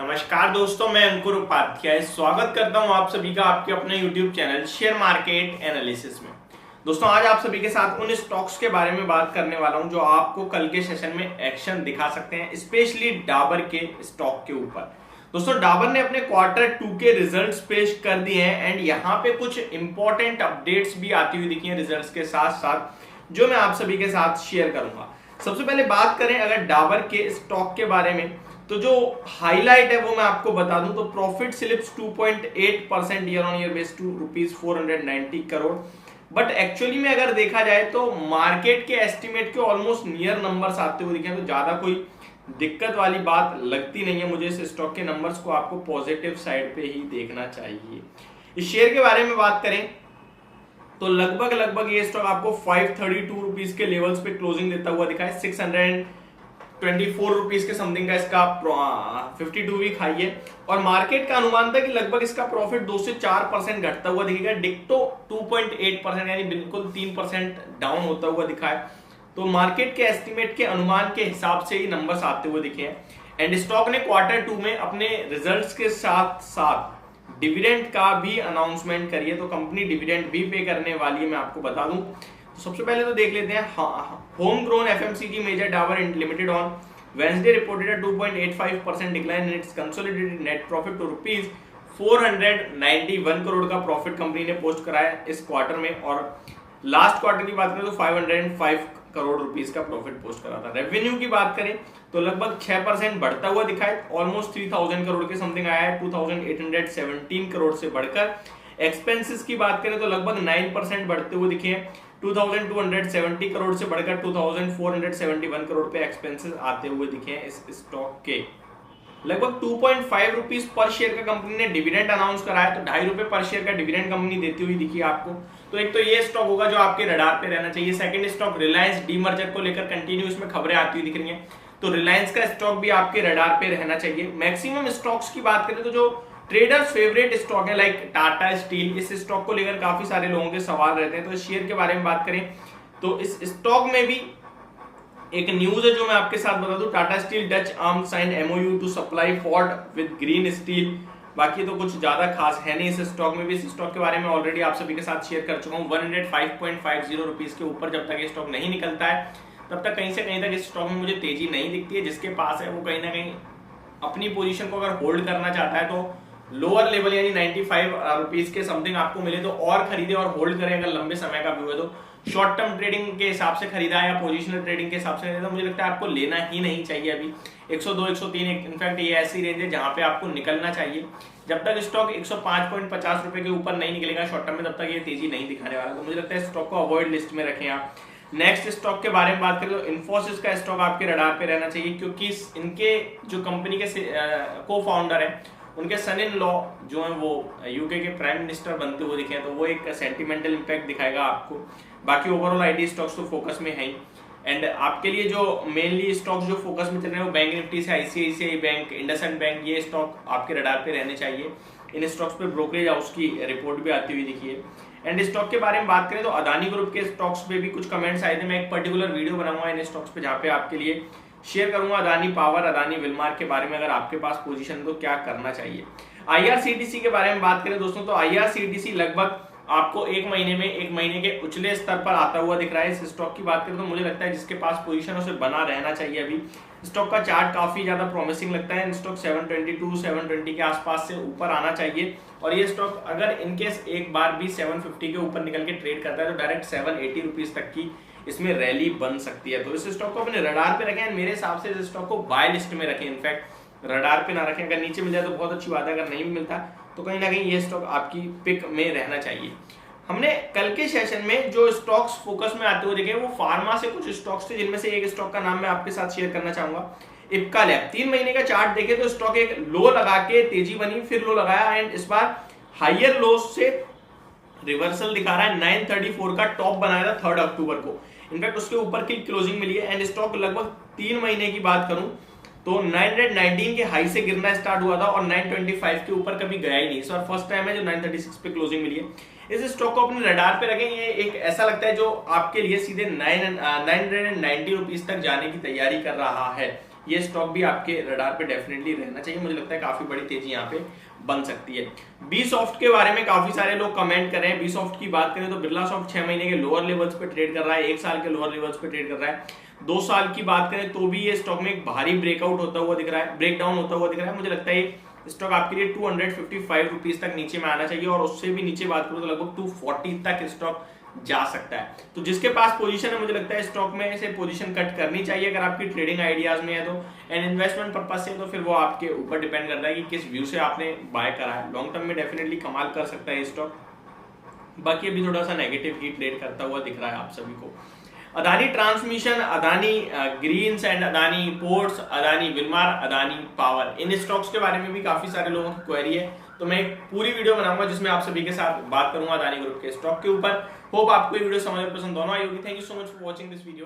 नमस्कार दोस्तों, मैं अंकुर उपाध्याय स्वागत करता हूं आप सभी का आपके अपने YouTube channel share market analysis में। दोस्तों, आज आप सभी के साथ उन स्टॉक्स के बारे में बात करने वाला हूं जो आपको कल के सेशन में एक्शन दिखा सकते हैं, स्पेशली डाबर के स्टॉक के ऊपर। दोस्तों, डाबर ने अपने क्वार्टर 2 के रिजल्ट्स पेश कर दिए हैं एंड यहाँ पे कुछ इंपॉर्टेंट अपडेट्स भी आती हुई दिखी हैं रिजल्ट्स के साथ साथ, जो मैं आप सभी के साथ शेयर करूंगा। सबसे पहले बात करें अगर डाबर के स्टॉक के बारे में, तो जो हाईलाइट है वो मैं आपको बता दूं तो profit slips 2.8% year on year base to ₹490 crore. But actually में अगर देखा जाए तो मार्केट के एस्टिमेट के ऑलमोस्ट नियर नंबर्स आते हुए दिखे, तो ज्यादा कोई दिक्कत वाली बात लगती नहीं है मुझे। इस स्टॉक के नंबर्स को आपको पॉजिटिव साइड पे ही देखना चाहिए। इस शेयर के बारे में बात करें तो लगभग ये स्टॉक आपको ₹532 के लेवल्स पे क्लोजिंग देता हुआ दिखा है। 624 रुपीज के समथिंग का इसका 52 वीक हाई है और मार्केट का अनुमान था कि लगभग इसका प्रॉफिट 2 से 4% घटता हुआ दिखेगा। डिक्टो 2.8% यानी बिल्कुल 3% डाउन होता हुआ दिखा है। तो मार्केट के एस्टिमेट के अनुमान के हिसाब से ही नंबर्स आते हुए दिखे हैं एंड स्टॉक ने क्वार्टर 2 में अपने रिजल्ट्स के साथ साथ डिविडेंड का भी अनाउंसमेंट करी है। तो कंपनी डिविडेंड भी पे करने वाली है, मैं आपको बता दूं। तो सबसे पहले तो देख लेते हैं home grown FMCG major Dabur limited on Wednesday reported a 2.85% decline in its consolidated net profit to ₹491 crore का प्रॉफिट कंपनी ने पोस्ट कराया इस क्वार्टर में। और लास्ट क्वार्टर की बात करें तो 505 करोड़ रुपीस का प्रॉफिट पोस्ट करा था। रेवेन्यू की बात करें तो लगभग 6% बढ़ता हुआ दिखाए, ऑलमोस्ट 3000 करोड़ के समथिंग आया है 2817 करोड़ से बढ़कर। एक्सपेंसेस की बात करें तो लगभग 9% बढ़ते हुए दिखे हैं, 2270 करोड़ से बढ़कर 2471 करोड़ पे एक्सपेंसेस आते हुए दिखे हैं इस स्टॉक के। लगभग 2.5 रुपीज पर शेयर का कंपनी ने डिविडेंड अनाउंस कराया, तो ₹2.5 पर शेयर का डिविडेंड कंपनी देती हुई दिखी आपको। तो एक तो ये स्टॉक होगा जो आपके रडार पे रहना चाहिए। सेकंड स्टॉक रिलायंस डीमर्जर को लेकर कंटिन्यू इसमें खबरें आती हुई दिख रही हैं, तो रिलायंस का स्टॉक भी आपके रडार पे रहना चाहिए। मैक्सिमम स्टॉक्स की बात करें तो जो ट्रेडर्स फेवरेट स्टॉक है लाइक टाटा स्टील, इस स्टॉक को लेकर काफी सारे लोगों के सवाल रहते हैं। तो इस शेयर के बारे में बात करें तो इस स्टॉक में भी एक न्यूज है जो मैं आपके साथ बता दूं। Tata steel Dutch arm sign MoU to supply Ford with green steel. बाकी तो कुछ ज्यादा खास है नहीं इस स्टॉक में भी। इस स्टॉक के बारे में ऑलरेडी आप सभी के साथ शेयर कर चुका हूं। 105.50 रुपीज के ऊपर जब तक ये स्टॉक नहीं निकलता है तब तक कहीं से कहीं तक इस स्टॉक में मुझे तेजी नहीं दिखती है। जिसके पास है वो कहीं ना कहीं अपनी पोजीशन को अगर होल्ड करना चाहता है तो लोअर लेवल यानी 95 रुपीज के समथिंग आपको मिले तो और खरीदे और होल्ड करें। अगर लंबे समय का व्यू है तो शॉर्ट टर्म ट्रेडिंग के हिसाब से खरीदा है या पोजिशनल ट्रेडिंग के हिसाब से खरीदा, मुझे लगता है आपको लेना ही नहीं चाहिए अभी। 102 103 इनफैक्ट ये ऐसी रेंज है जहां पे आपको निकलना चाहिए। जब तक स्टॉक 105.50 रुपए के ऊपर नहीं निकलेगा शॉर्ट टर्म में, तब तक ये तेजी नहीं दिखाने वाला। तो मुझे लगता है स्टॉक को अवॉइड लिस्ट में रखें आप। नेक्स्ट स्टॉक के बारे में बात करें तो इन्फोसिस का स्टॉक आपके रडार पे रहना चाहिए, क्योंकि इनके जो कंपनी के को फाउंडर है उनके सन इन लॉ जो है वो यूके के प्राइम मिनिस्टर बनते हुए दिखे हैं, तो वो एक सेंटिमेंटल इंपैक्ट दिखाएगा आपको। बाकी ओवरऑल आईटी स्टॉक्स तो फोकस में है ही। एंड आपके लिए जो मेनली स्टॉक्स जो फोकस में चल रहे हैं वो बैंक निफ्टी से आईसीआईसीआई बैंक, इंडसइंड बैंक, ये स्टॉक आपके रडार पे रहने चाहिए। इन स्टॉक्स पे ब्रोकरेज हाउस की रिपोर्ट भी आती हुई दिखी है। एंड स्टॉक के बारे में बात करें तो अदानी ग्रुप के स्टॉक्स पे भी कुछ कमेंट्स आए थे। मैं एक पर्टिकुलर वीडियो बनाऊंगा इन स्टॉक्स पे जहाँ पे आपके लिए शेयर करूंगा अदानी पावर, अदानी विलमार के बारे में। अगर आपके पास पोजीशन तो क्या करना चाहिए। आईआरसीटीसी के बारे में बात करें दोस्तों तो आईआरसीटीसी लगभग आपको एक महीने के उछले स्तर पर आता हुआ दिख रहा है। इस स्टॉक की बात करें तो मुझे लगता है जिसके पास पोजीशन उसे बना रहना चाहिए। अभी स्टॉक का चार्ट काफी ज्यादा प्रॉमिसिंग लगता है। स्टॉक 722 720 के आसपास से ऊपर आना चाहिए और ये स्टॉक अगर इनकेस एक बार भी 750 के ऊपर निकल के ट्रेड करता है तो डायरेक्ट 780 रुपीज तक की इसमें रैली बन सकती है। तो इस स्टॉक को अपने रडार पे रखें। मेरे हिसाब से इस स्टॉक को बाय लिस्ट में रखें, इनफैक्ट रडार पे ना रखें। अगर नीचे मिल जाए तो बहुत अच्छी बात है, अगर नहीं मिलता तो कहीं ना कहीं ये स्टॉक आपकी पिक में रहना चाहिए। हमने कल के सेशन में जो स्टॉक्स फोकस में आते हुए देखे वो फार्मा से कुछ स्टॉक्स थे, जिनमें से एक स्टॉक का नाम मैं आपके साथ शेयर करना चाहूंगा, इप्का लैब। 3 महीने का चार्ट देखे तो स्टॉक एक लो लगा के तेजी बनी, फिर लो लगाया एंड इस बार हायर लो से रिवर्सल दिखा रहा है। 934 का टॉप बनाया था 3 अक्टूबर को, इनफैक्ट उसके ऊपर की क्लोजिंग मिली है। एंड स्टॉक लगभग 3 महीने की बात करूं तो 919 के हाई से गिरना स्टार्ट हुआ था और 925 के ऊपर कभी गया ही नहीं। इस बार फर्स्ट टाइम है जो 936 पे क्लोजिंग मिली है। इस स्टॉक को अपने रडार पे रखें। ये एक ऐसा लगता है जो आपके लिए सीधे 990 रुपीज तक जाने की तैयारी कर रहा है। ये स्टॉक भी आपके रडार पे डेफिनेटली रहना चाहिए। मुझे लगता है काफी बड़ी तेजी यहाँ पे बन सकती है। बी सॉफ्ट के बारे में काफी सारे लोग कमेंट कर रहे हैं। बी सॉफ्ट की बात करें तो बिरला सॉफ्ट 6 महीने के लोअर लेवल्स पे ट्रेड कर रहा है, 1 साल के लोअर लेवल्स पे ट्रेड कर रहा है। 2 साल की बात करें तो भी ये स्टॉक में एक भारी ब्रेकआउट होता हुआ दिख रहा है, ब्रेकडाउन होता हुआ दिख रहा है। मुझे लगता है स्टॉक आपके लिए 255 रुपीज तक नीचे में आना चाहिए, और उससे भी नीचे बात करूं तो लगभग 240 तक स्टॉक जा सकता है। तो जिसके पास पोजीशन है, मुझे लगता है स्टॉक में से पोजीशन कट करनी चाहिए अगर आपकी ट्रेडिंग आइडियाज में है तो। एंड इन्वेस्टमेंट पर्पज से तो फिर वो आपके ऊपर डिपेंड करता है कि किस व्यू से आपने बाय करा है। लॉन्ग टर्म में डेफिनेटली कमाल कर सकता है स्टॉक। बाकी अभी थोड़ा सा नेगेटिव ही ट्रेड करता हुआ दिख रहा है आप सभी को। Adani transmission, Adani greens and Adani ports, Adani Wilmar, Adani power, इन स्टॉक्स के बारे में भी काफी सारे लोगों की क्वेरी है। तो मैं एक पूरी वीडियो बनाऊंगा जिसमें आप सभी के साथ बात करूंगा अदानी ग्रुप के स्टॉक के ऊपर। होप आपको ये वीडियो समझ में पसंद दोनों आई होगी। Thank you so much for watching this video.